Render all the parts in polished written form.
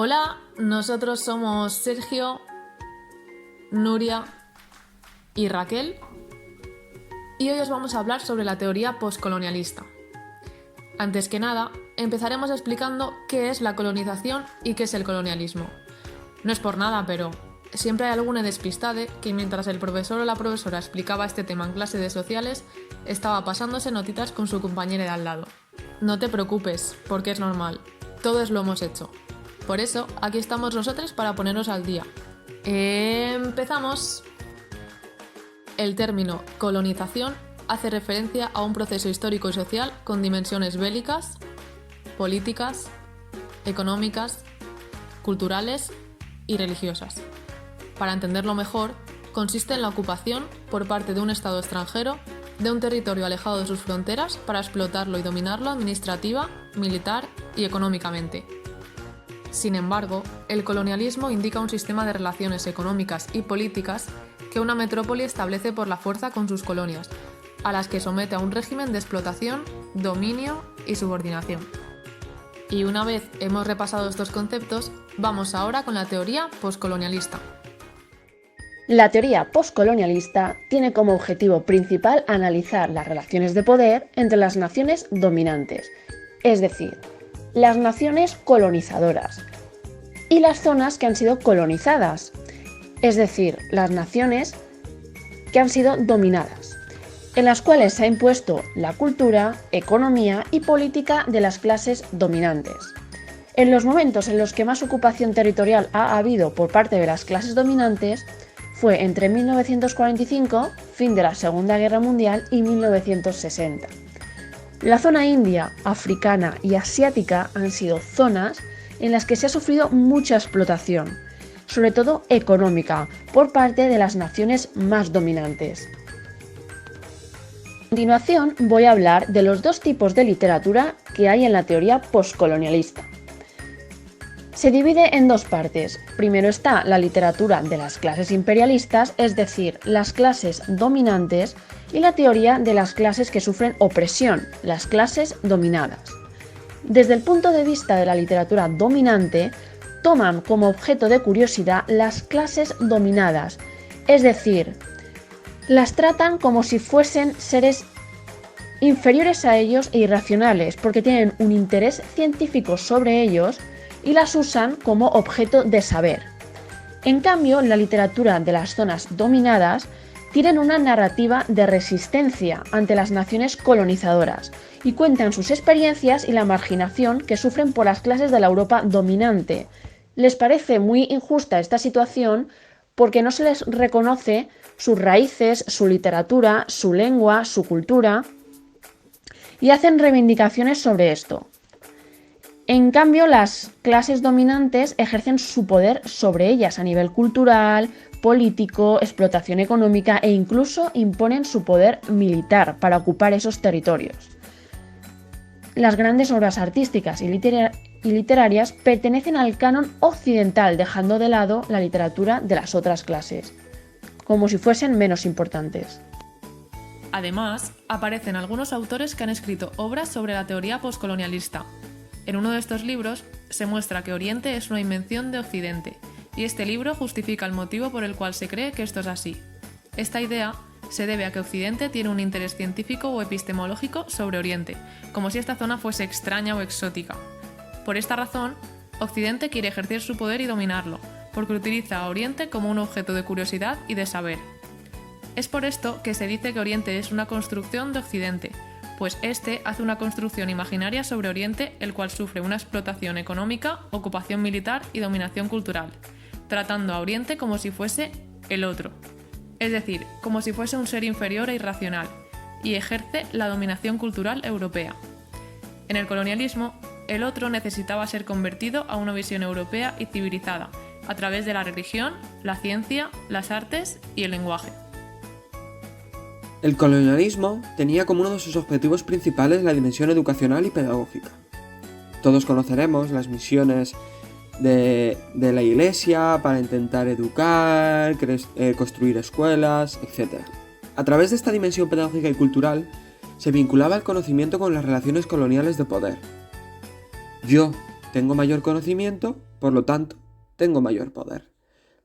Hola, nosotros somos Sergio, Nuria y Raquel y hoy os vamos a hablar sobre la teoría postcolonialista. Antes que nada, empezaremos explicando qué es la colonización y qué es el colonialismo. No es por nada, pero siempre hay alguna despistade que mientras el profesor o la profesora explicaba este tema en clase de sociales, estaba pasándose notitas con su compañera de al lado. No te preocupes, porque es normal, todos lo hemos hecho. Por eso, aquí estamos nosotros para ponernos al día. ¡Empezamos! El término colonización hace referencia a un proceso histórico y social con dimensiones bélicas, políticas, económicas, culturales y religiosas. Para entenderlo mejor, consiste en la ocupación por parte de un Estado extranjero de un territorio alejado de sus fronteras para explotarlo y dominarlo administrativa, militar y económicamente. Sin embargo, el colonialismo indica un sistema de relaciones económicas y políticas que una metrópoli establece por la fuerza con sus colonias, a las que somete a un régimen de explotación, dominio y subordinación. Y una vez hemos repasado estos conceptos, vamos ahora con la teoría postcolonialista. La teoría postcolonialista tiene como objetivo principal analizar las relaciones de poder entre las naciones dominantes, es decir, las naciones colonizadoras, y las zonas que han sido colonizadas, es decir, las naciones que han sido dominadas, en las cuales se ha impuesto la cultura, economía y política de las clases dominantes. En los momentos en los que más ocupación territorial ha habido por parte de las clases dominantes fue entre 1945, fin de la Segunda Guerra Mundial, y 1960. La zona india, africana y asiática han sido zonas en las que se ha sufrido mucha explotación, sobre todo económica, por parte de las naciones más dominantes. A continuación voy a hablar de los dos tipos de literatura que hay en la teoría postcolonialista. Se divide en dos partes. Primero está la literatura de las clases imperialistas, es decir, las clases dominantes, y la teoría de las clases que sufren opresión, las clases dominadas. Desde el punto de vista de la literatura dominante, toman como objeto de curiosidad las clases dominadas, es decir, las tratan como si fuesen seres inferiores a ellos e irracionales, porque tienen un interés científico sobre ellos y las usan como objeto de saber. En cambio, la literatura de las zonas dominadas tienen una narrativa de resistencia ante las naciones colonizadoras y cuentan sus experiencias y la marginación que sufren por las clases de la Europa dominante. Les parece muy injusta esta situación porque no se les reconoce sus raíces, su literatura, su lengua, su cultura, y hacen reivindicaciones sobre esto. En cambio, las clases dominantes ejercen su poder sobre ellas a nivel cultural, político, explotación económica e incluso imponen su poder militar para ocupar esos territorios. Las grandes obras artísticas y literarias pertenecen al canon occidental, dejando de lado la literatura de las otras clases, como si fuesen menos importantes. Además, aparecen algunos autores que han escrito obras sobre la teoría postcolonialista. En uno de estos libros se muestra que Oriente es una invención de Occidente, y este libro justifica el motivo por el cual se cree que esto es así. Esta idea se debe a que Occidente tiene un interés científico o epistemológico sobre Oriente, como si esta zona fuese extraña o exótica. Por esta razón, Occidente quiere ejercer su poder y dominarlo, porque utiliza a Oriente como un objeto de curiosidad y de saber. Es por esto que se dice que Oriente es una construcción de Occidente, pues este hace una construcción imaginaria sobre Oriente, el cual sufre una explotación económica, ocupación militar y dominación cultural, tratando a Oriente como si fuese el otro, es decir, como si fuese un ser inferior e irracional, y ejerce la dominación cultural europea. En el colonialismo, el otro necesitaba ser convertido a una visión europea y civilizada, a través de la religión, la ciencia, las artes y el lenguaje. El colonialismo tenía como uno de sus objetivos principales la dimensión educacional y pedagógica. Todos conoceremos las misiones de la Iglesia para intentar educar, construir escuelas, etc. A través de esta dimensión pedagógica y cultural se vinculaba el conocimiento con las relaciones coloniales de poder. Yo tengo mayor conocimiento, por lo tanto, tengo mayor poder.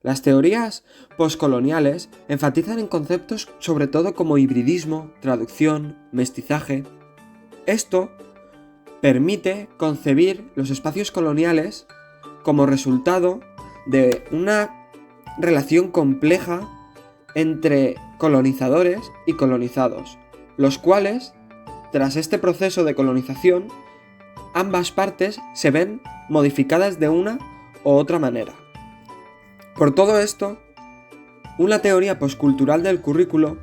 Las teorías poscoloniales enfatizan en conceptos sobre todo como hibridismo, traducción, mestizaje. Esto permite concebir los espacios coloniales como resultado de una relación compleja entre colonizadores y colonizados, los cuales, tras este proceso de colonización, ambas partes se ven modificadas de una u otra manera. Por todo esto, una teoría poscultural del currículo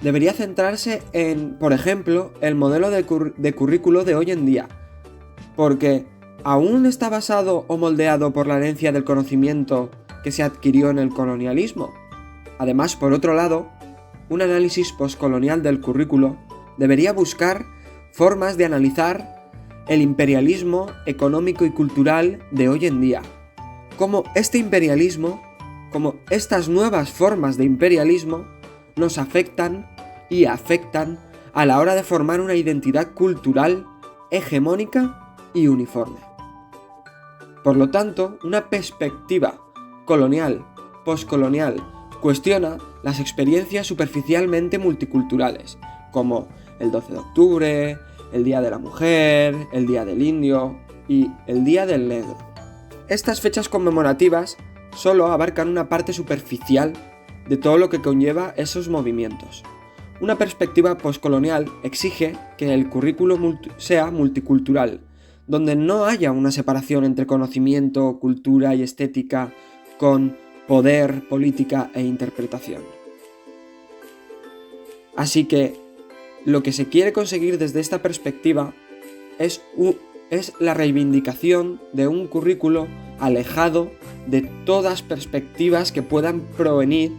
debería centrarse en, por ejemplo, el modelo de currículo de hoy en día, porque aún está basado o moldeado por la herencia del conocimiento que se adquirió en el colonialismo. Además, por otro lado, un análisis poscolonial del currículo debería buscar formas de analizar el imperialismo económico y cultural de hoy en día, cómo este imperialismo, como estas nuevas formas de imperialismo, nos afectan y afectan a la hora de formar una identidad cultural hegemónica y uniforme. Por lo tanto, una perspectiva colonial, poscolonial, cuestiona las experiencias superficialmente multiculturales, como el 12 de octubre, el Día de la Mujer, el Día del Indio y el Día del Negro. Estas fechas conmemorativas solo abarcan una parte superficial de todo lo que conlleva esos movimientos. Una perspectiva poscolonial exige que el currículo sea multicultural, donde no haya una separación entre conocimiento, cultura y estética con poder, política e interpretación. Así que lo que se quiere conseguir desde esta perspectiva es la reivindicación de un currículo alejado de todas perspectivas que puedan provenir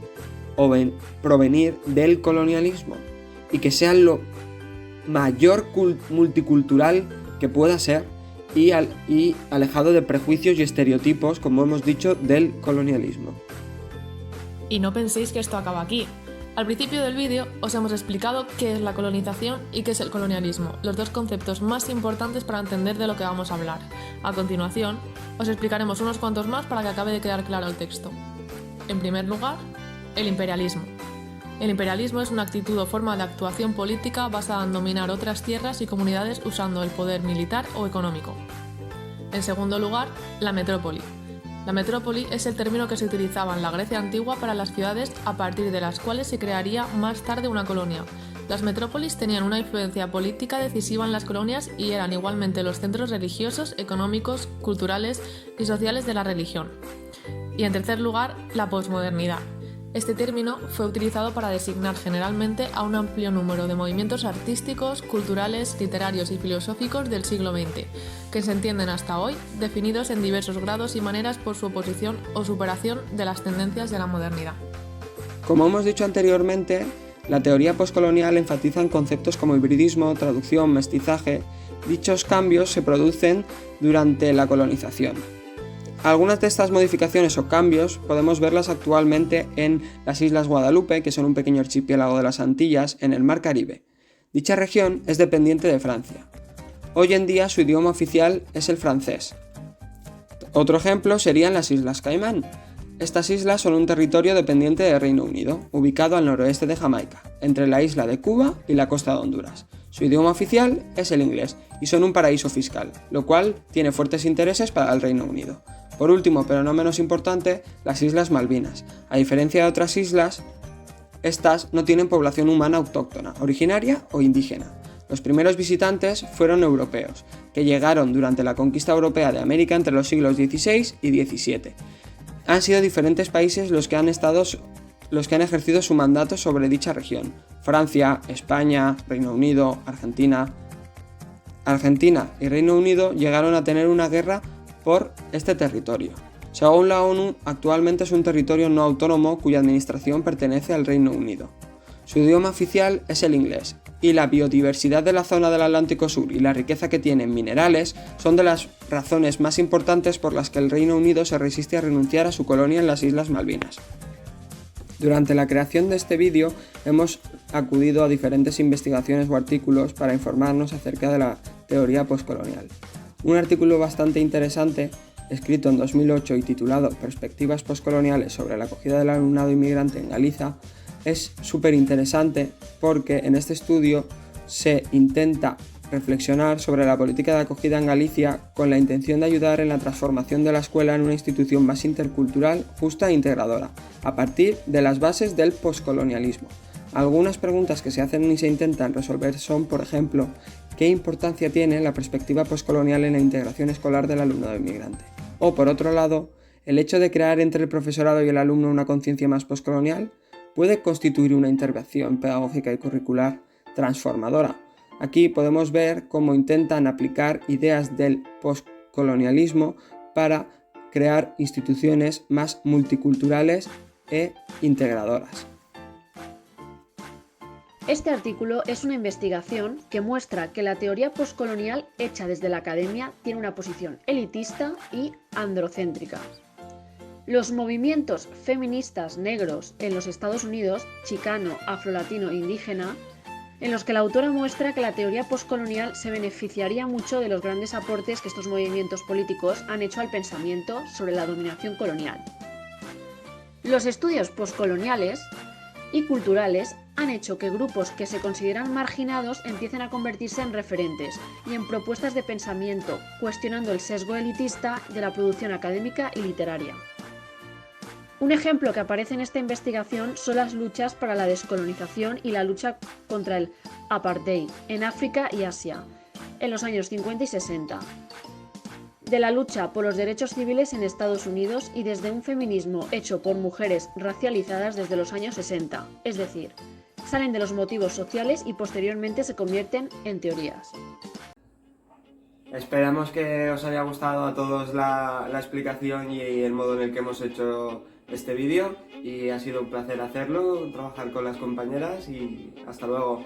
del colonialismo y que sea lo mayor multicultural que pueda ser y alejado de prejuicios y estereotipos, como hemos dicho, del colonialismo. Y no penséis que esto acaba aquí. Al principio del vídeo os hemos explicado qué es la colonización y qué es el colonialismo, los dos conceptos más importantes para entender de lo que vamos a hablar. A continuación, os explicaremos unos cuantos más para que acabe de quedar claro el texto. En primer lugar, el imperialismo. El imperialismo es una actitud o forma de actuación política basada en dominar otras tierras y comunidades usando el poder militar o económico. En segundo lugar, la metrópoli. La metrópoli es el término que se utilizaba en la Grecia antigua para las ciudades a partir de las cuales se crearía más tarde una colonia. Las metrópolis tenían una influencia política decisiva en las colonias y eran igualmente los centros religiosos, económicos, culturales y sociales de la religión. Y en tercer lugar, la posmodernidad. Este término fue utilizado para designar generalmente a un amplio número de movimientos artísticos, culturales, literarios y filosóficos del siglo XX, que se entienden hasta hoy, definidos en diversos grados y maneras por su oposición o superación de las tendencias de la modernidad. Como hemos dicho anteriormente, la teoría poscolonial enfatiza en conceptos como hibridismo, traducción, mestizaje. Dichos cambios se producen durante la colonización. Algunas de estas modificaciones o cambios podemos verlas actualmente en las Islas Guadalupe, que son un pequeño archipiélago de las Antillas, en el Mar Caribe. Dicha región es dependiente de Francia. Hoy en día su idioma oficial es el francés. Otro ejemplo serían las Islas Caimán. Estas islas son un territorio dependiente del Reino Unido, ubicado al noroeste de Jamaica, entre la isla de Cuba y la costa de Honduras. Su idioma oficial es el inglés y son un paraíso fiscal, lo cual tiene fuertes intereses para el Reino Unido. Por último, pero no menos importante, las Islas Malvinas. A diferencia de otras islas, estas no tienen población humana autóctona, originaria o indígena. Los primeros visitantes fueron europeos, que llegaron durante la conquista europea de América entre los siglos XVI y XVII. Han sido diferentes países los que han ejercido su mandato sobre dicha región: Francia, España, Reino Unido, Argentina. Argentina y Reino Unido llegaron a tener una guerra por este territorio. Según la ONU, actualmente es un territorio no autónomo cuya administración pertenece al Reino Unido. Su idioma oficial es el inglés, y la biodiversidad de la zona del Atlántico Sur y la riqueza que tiene en minerales son de las razones más importantes por las que el Reino Unido se resiste a renunciar a su colonia en las Islas Malvinas. Durante la creación de este vídeo hemos acudido a diferentes investigaciones o artículos para informarnos acerca de la teoría poscolonial. Un artículo bastante interesante escrito en 2008 y titulado Perspectivas postcoloniales sobre la acogida del alumnado inmigrante en Galiza, es súper interesante porque en este estudio se intenta reflexionar sobre la política de acogida en Galicia con la intención de ayudar en la transformación de la escuela en una institución más intercultural, justa e integradora, a partir de las bases del poscolonialismo. Algunas preguntas que se hacen y se intentan resolver son, por ejemplo, ¿qué importancia tiene la perspectiva poscolonial en la integración escolar del alumnado inmigrante? O, por otro lado, ¿el hecho de crear entre el profesorado y el alumno una conciencia más poscolonial puede constituir una intervención pedagógica y curricular transformadora? Aquí podemos ver cómo intentan aplicar ideas del postcolonialismo para crear instituciones más multiculturales e integradoras. Este artículo es una investigación que muestra que la teoría postcolonial hecha desde la academia tiene una posición elitista y androcéntrica. Los movimientos feministas negros en los Estados Unidos, chicano, afrolatino e indígena, en los que la autora muestra que la teoría postcolonial se beneficiaría mucho de los grandes aportes que estos movimientos políticos han hecho al pensamiento sobre la dominación colonial. Los estudios postcoloniales y culturales han hecho que grupos que se consideran marginados empiecen a convertirse en referentes y en propuestas de pensamiento, cuestionando el sesgo elitista de la producción académica y literaria. Un ejemplo que aparece en esta investigación son las luchas para la descolonización y la lucha contra el apartheid en África y Asia, en los años 50 y 60. De la lucha por los derechos civiles en Estados Unidos y desde un feminismo hecho por mujeres racializadas desde los años 60, es decir, salen de los motivos sociales y posteriormente se convierten en teorías. Esperamos que os haya gustado a todos la explicación y el modo en el que hemos hecho este vídeo, y ha sido un placer hacerlo, trabajar con las compañeras, y hasta luego.